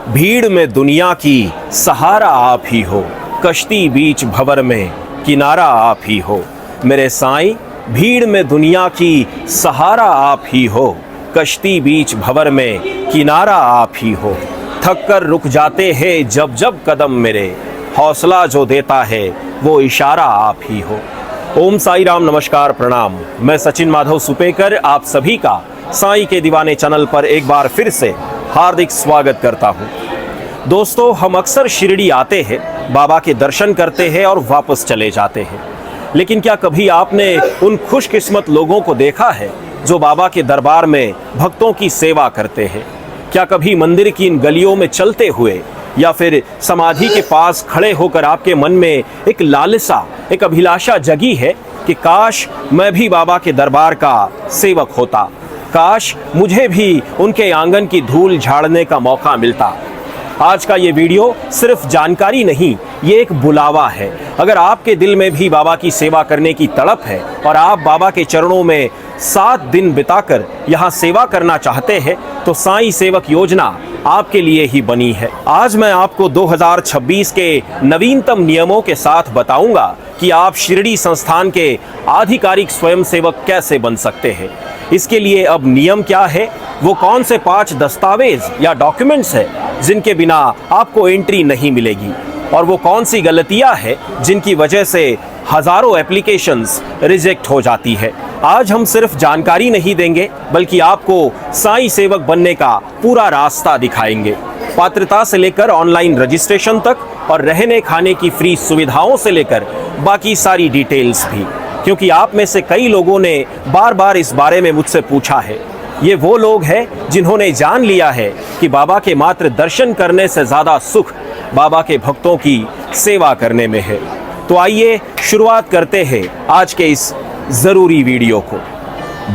भीड़ में दुनिया की सहारा आप ही हो, कश्ती बीच भंवर में किनारा आप ही हो। मेरे साईं, भीड़ में दुनिया की सहारा आप ही हो, कश्ती बीच भंवर में किनारा आप ही हो। थक कर रुक जाते हैं जब जब कदम मेरे, हौसला जो देता है वो इशारा आप ही हो। ओम साई राम, नमस्कार, प्रणाम। मैं सचिन माधव सुपेकर आप सभी का साईं के दीवाने चैनल पर एक बार फिर से हार्दिक स्वागत करता हूं। दोस्तों, हम अक्सर शिरडी आते हैं, बाबा के दर्शन करते हैं और वापस चले जाते हैं। लेकिन क्या कभी आपने उन खुशकिस्मत लोगों को देखा है जो बाबा के दरबार में भक्तों की सेवा करते हैं? क्या कभी मंदिर की इन गलियों में चलते हुए या फिर समाधि के पास खड़े होकर आपके मन में एक लालसा, एक अभिलाषा जगी है कि काश मैं भी बाबा के दरबार का सेवक होता, काश मुझे भी उनके आंगन की धूल झाड़ने का मौका मिलता? आज का ये वीडियो सिर्फ जानकारी नहीं, ये एक बुलावा है। अगर आपके दिल में भी बाबा की सेवा करने की तड़प है और आप बाबा के चरणों में 7 दिन बिताकर यहाँ सेवा करना चाहते हैं तो साईं सेवक योजना आपके लिए ही बनी है। आज मैं आपको 2026 के नवीनतम नियमों के साथ बताऊंगा कि आप शिरडी संस्थान के आधिकारिक स्वयंसेवक कैसे बन सकते हैं। इसके लिए अब नियम क्या है, वो कौन से 5 दस्तावेज या डॉक्यूमेंट्स है जिनके बिना आपको एंट्री नहीं मिलेगी, और वो कौन सी गलतियां हैं जिनकी वजह से हजारों एप्लीकेशंस रिजेक्ट हो जाती है। आज हम सिर्फ जानकारी नहीं देंगे बल्कि आपको साईं सेवक बनने का पूरा रास्ता दिखाएंगे। पात्रता से लेकर ऑनलाइन रजिस्ट्रेशन तक और रहने खाने की फ्री सुविधाओं से लेकर बाकी सारी डिटेल्स भी, क्योंकि आप में से कई लोगों ने बार बार इस बारे में मुझसे पूछा है। ये वो लोग हैं जिन्होंने जान लिया है कि बाबा के मात्र दर्शन करने से ज़्यादा सुख बाबा के भक्तों की सेवा करने में है। तो आइए शुरुआत करते हैं आज के इस ज़रूरी वीडियो को।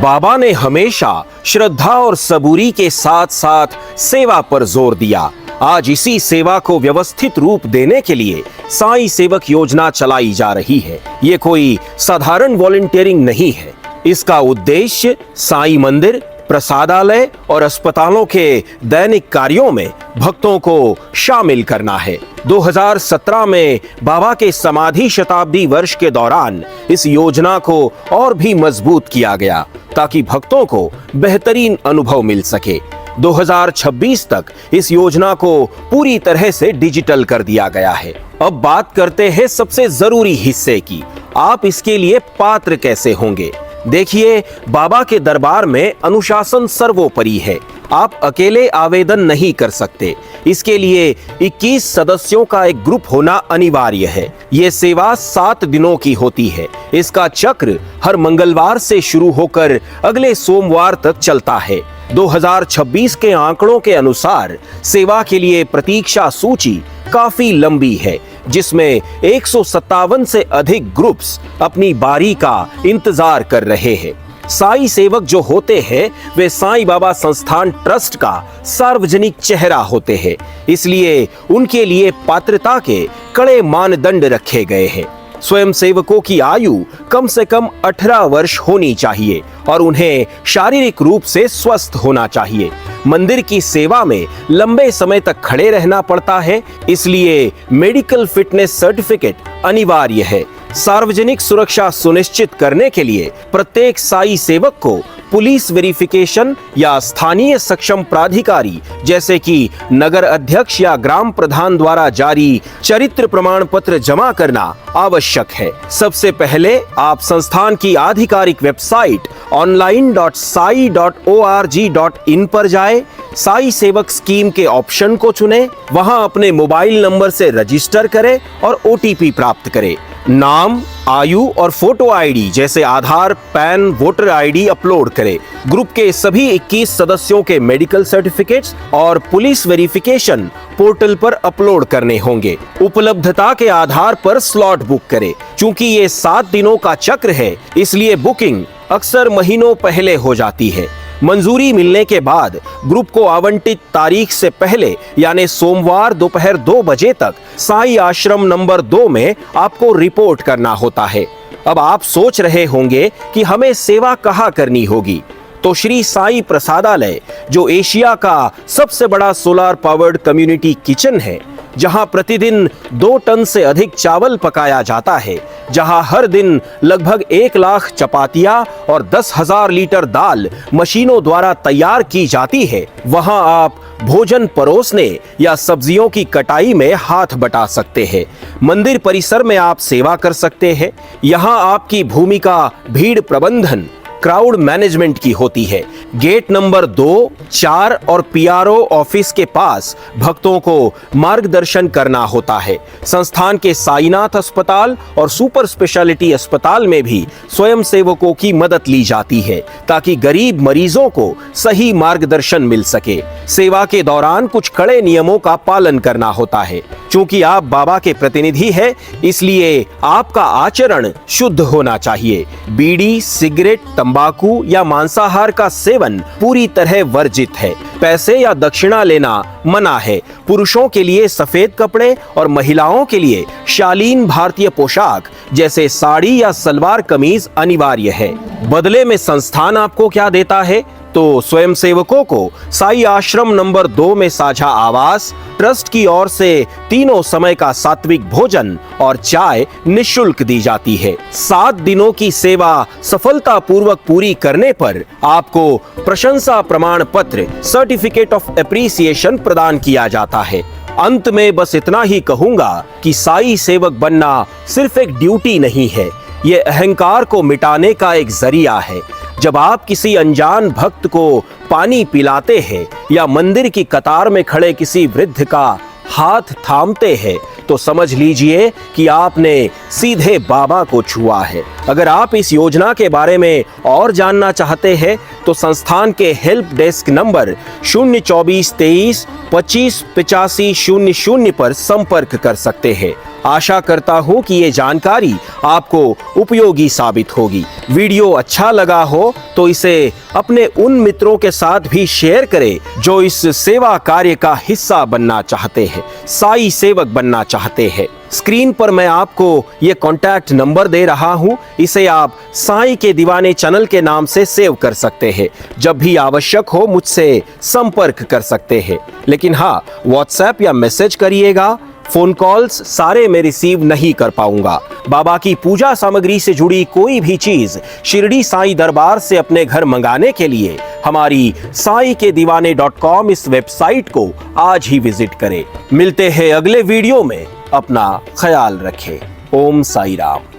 बाबा ने हमेशा श्रद्धा और सबूरी के साथ साथ सेवा पर जोर दिया। आज इसी सेवा को व्यवस्थित रूप देने के लिए साईं सेवक योजना चलाई जा रही है। ये कोई साधारण वॉलंटियरिंग नहीं है। इसका उद्देश्य साईं मंदिर, प्रसादालय और अस्पतालों के दैनिक कार्यों में भक्तों को शामिल करना है। 2017 में बाबा के समाधि शताब्दी वर्ष के दौरान इस योजना को और भी मजबूत किया गया ताकि भक्तों को बेहतरीन अनुभव मिल सके। 2026 तक इस योजना को पूरी तरह से डिजिटल कर दिया गया है। अब बात करते हैं सबसे जरूरी हिस्से की, आप इसके लिए पात्र कैसे होंगे। देखिए, बाबा के दरबार में अनुशासन सर्वोपरि है। आप अकेले आवेदन नहीं कर सकते। इसके लिए 21 सदस्यों का एक ग्रुप होना अनिवार्य है। ये सेवा 7 दिनों की होती है। इसका चक्र हर मंगलवार से शुरू होकर अगले सोमवार तक चलता है। 2026 के आंकड़ों के अनुसार सेवा के लिए प्रतीक्षा सूची काफी लंबी है, जिसमें 157 से अधिक ग्रुप्स अपनी बारी का इंतजार कर रहे हैं। साईं सेवक जो होते हैं वे साईं बाबा संस्थान ट्रस्ट का सार्वजनिक चेहरा होते हैं, इसलिए उनके लिए पात्रता के कड़े मानदंड रखे गए हैं। स्वयं सेवकों की आयु कम से कम 18 वर्ष होनी चाहिए और उन्हें शारीरिक रूप से स्वस्थ होना चाहिए। मंदिर की सेवा में लंबे समय तक खड़े रहना पड़ता है, इसलिए मेडिकल फिटनेस सर्टिफिकेट अनिवार्य है। सार्वजनिक सुरक्षा सुनिश्चित करने के लिए प्रत्येक साईं सेवक को पुलिस वेरिफिकेशन या स्थानीय सक्षम प्राधिकारी जैसे कि नगर अध्यक्ष या ग्राम प्रधान द्वारा जारी चरित्र प्रमाण पत्र जमा करना आवश्यक है। सबसे पहले आप संस्थान की आधिकारिक वेबसाइट online.sai.org.in पर जाए, साईं सेवक स्कीम के ऑप्शन को चुनें, वहां अपने मोबाइल नंबर से रजिस्टर करें और OTP प्राप्त करें। नाम, आयु और फोटो आईडी जैसे आधार, पैन, वोटर आईडी अपलोड करें। ग्रुप के सभी 21 सदस्यों के मेडिकल सर्टिफिकेट्स और पुलिस वेरिफिकेशन पोर्टल पर अपलोड करने होंगे। उपलब्धता के आधार पर स्लॉट बुक करें। चूंकि ये 7 दिनों का चक्र है, इसलिए बुकिंग अक्सर महीनों पहले हो जाती है। मंजूरी मिलने के बाद ग्रुप को आवंटित तारीख से पहले यानी सोमवार दोपहर 2 बजे तक साईं आश्रम नंबर 2 में आपको रिपोर्ट करना होता है। अब आप सोच रहे होंगे कि हमें सेवा कहाँ करनी होगी। तो श्री साईं प्रसादालय, जो एशिया का सबसे बड़ा सोलर पावर्ड कम्युनिटी किचन है, जहां प्रतिदिन 2 टन से अधिक चावल पकाया जाता है, जहां हर दिन लगभग 1 लाख चपातियां और 10,000 लीटर दाल मशीनों द्वारा तैयार की जाती है, वहां आप भोजन परोसने या सब्जियों की कटाई में हाथ बटा सकते हैं। मंदिर परिसर में आप सेवा कर सकते हैं। यहां आपकी भूमिका भीड़ प्रबंधन, क्राउड मैनेजमेंट की होती है। गेट नंबर 2, 4 और पीआरओ ऑफिस के पास भक्तों को मार्गदर्शन करना होता है। संस्थान के साईनाथ अस्पताल और सुपर स्पेशलिटी अस्पताल में भी स्वयं सेवकों की मदद ली जाती है, ताकि गरीब मरीजों को सही मार्गदर्शन मिल सके। सेवा के दौरान कुछ कड़े नियमों का पालन करना होता है। चूंकि आप बाबा के प्रतिनिधि हैं, इसलिए आपका आचरण शुद्ध होना चाहिए। बीड़ी, सिगरेट, तंबाकू या मांसाहार का सेवन पूरी तरह वर्जित है। पैसे या दक्षिणा लेना मना है। पुरुषों के लिए सफेद कपड़े और महिलाओं के लिए शालीन भारतीय पोशाक जैसे साड़ी या सलवार कमीज अनिवार्य है। बदले में संस्थान आपको क्या देता है? तो स्वयं सेवकों को साई आश्रम नंबर 2 में साझा आवास, ट्रस्ट की ओर से तीनों समय का सात्विक भोजन और चाय निःशुल्क दी जाती है। 7 दिनों की सेवा सफलता पूर्वक पूरी करने पर आपको प्रशंसा प्रमाण पत्र, सर्टिफिकेट ऑफ एप्रिसिएशन प्रदान किया जाता है। अंत में बस इतना ही कहूंगा कि साई सेवक बनना सिर्फ एक ड्यूटी नहीं है, ये अहंकार को मिटाने का एक जरिया है। जब आप किसी अनजान भक्त को पानी पिलाते हैं या मंदिर की कतार में खड़े किसी वृद्ध का हाथ थामते हैं, तो समझ लीजिए कि आपने सीधे बाबा को छुआ है। अगर आप इस योजना के बारे में और जानना चाहते हैं, तो संस्थान के हेल्प डेस्क नंबर 024 23 25 85 00 पर संपर्क कर सकते हैं। आशा करता हूं कि ये जानकारी आपको उपयोगी साबित होगी। वीडियो अच्छा लगा हो तो इसे अपने उन मित्रों के साथ भी शेयर करें जो इस सेवा कार्य का हिस्सा बनना चाहते हैं, साई सेवक बनना चाहते हैं। स्क्रीन पर मैं आपको ये कॉन्टैक्ट नंबर दे रहा हूं, इसे आप साईं के दीवाने चैनल के नाम से सेव कर सकते हैं। जब भी आवश्यक हो मुझसे संपर्क कर सकते हैं। लेकिन हाँ, व्हाट्सएप या मैसेज करिएगा, फोन कॉल्स सारे मैं रिसीव नहीं कर पाऊंगा। बाबा की पूजा सामग्री से जुड़ी कोई भी चीज शिरडी साईं दरबार से अपने घर मंगाने के लिए हमारी saikeDiwane.com इस वेबसाइट को आज ही विजिट करें। मिलते हैं अगले वीडियो में। अपना ख्याल रखें। ओम साई राम।